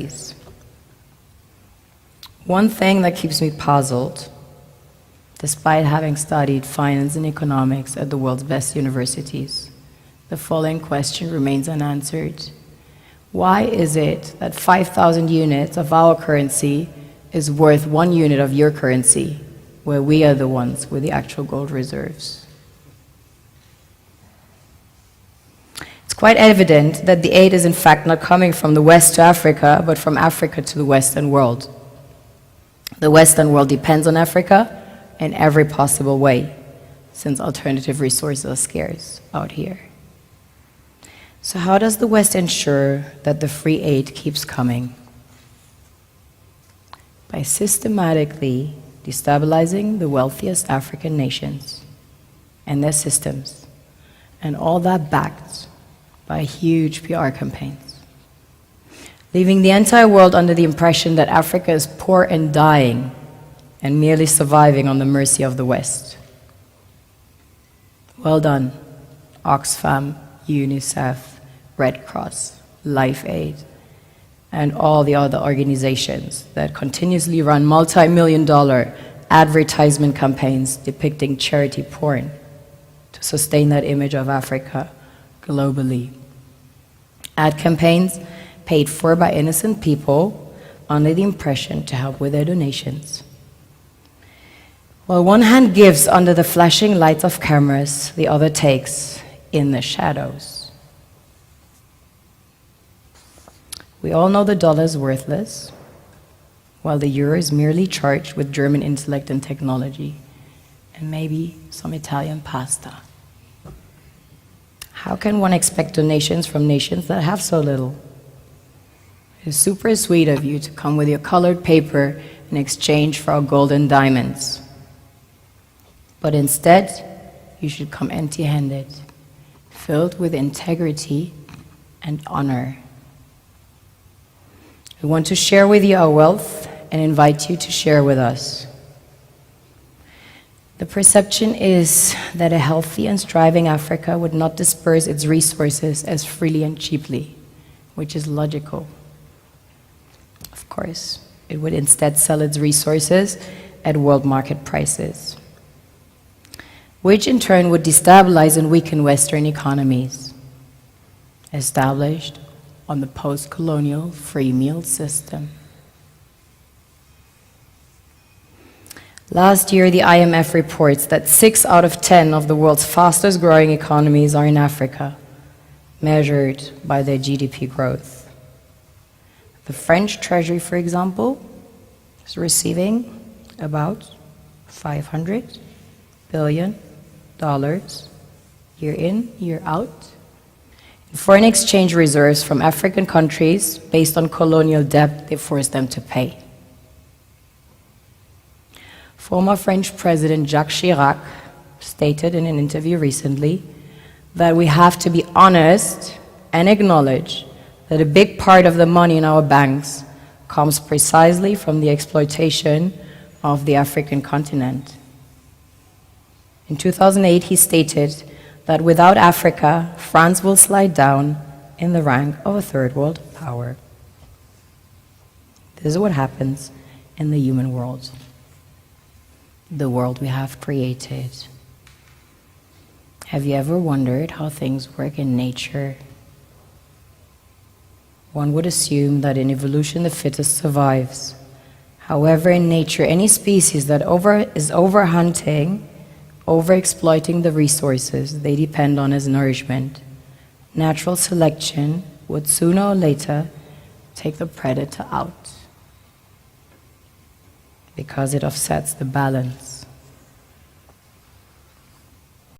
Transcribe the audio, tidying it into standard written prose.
disparities. One thing that keeps me puzzled, despite having studied finance and economics at the world's best universities, the following question remains unanswered. Why is it that 5,000 units of our currency is worth 1 unit of your currency, where we are the ones with the actual gold reserves? It's quite evident that the aid is in fact not coming from the West to Africa, but from Africa to the Western world. The Western world depends on Africa in every possible way, since alternative resources are scarce out here. So how does the West ensure that the free aid keeps coming? By systematically destabilizing the wealthiest African nations and their systems, and all that backed by huge PR campaigns, leaving the entire world under the impression that Africa is poor and dying and merely surviving on the mercy of the West. Well done, Oxfam, UNICEF, Red Cross, Life Aid, and all the other organizations that continuously run multi-million-dollar advertisement campaigns depicting charity porn to sustain that image of Africa globally. Ad campaigns paid for by innocent people under the impression to help with their donations. While one hand gives under the flashing lights of cameras, the other takes in the shadows. We all know the dollar is worthless, while the euro is merely charged with German intellect and technology, and maybe some Italian pasta. How can one expect donations from nations that have so little? It's super sweet of you to come with your colored paper in exchange for our gold and diamonds. But instead, you should come empty-handed, filled with integrity and honor. We want to share with you our wealth and invite you to share with us. The perception is that a healthy and striving Africa would not disperse its resources as freely and cheaply, which is logical. Of course, it would instead sell its resources at world market prices, which in turn would destabilize and weaken Western economies, established on the post-colonial free meal system. Last year, the IMF reports that 6 out of 10 of the world's fastest growing economies are in Africa, measured by their GDP growth. The French Treasury, for example, is receiving about $500 billion year in, year out, in foreign exchange reserves from African countries based on colonial debt they forced them to pay. Former French President Jacques Chirac stated in an interview recently that we have to be honest and acknowledge that a big part of the money in our banks comes precisely from the exploitation of the African continent. In 2008, he stated that without Africa, France will slide down in the rank of a third world power. This is what happens in the human world, the world we have created. Have you ever wondered how things work in nature? One would assume that in evolution the fittest survives. However, in nature, any species that is overhunting, overexploiting the resources they depend on as nourishment, natural selection would sooner or later take the predator out, because it offsets the balance.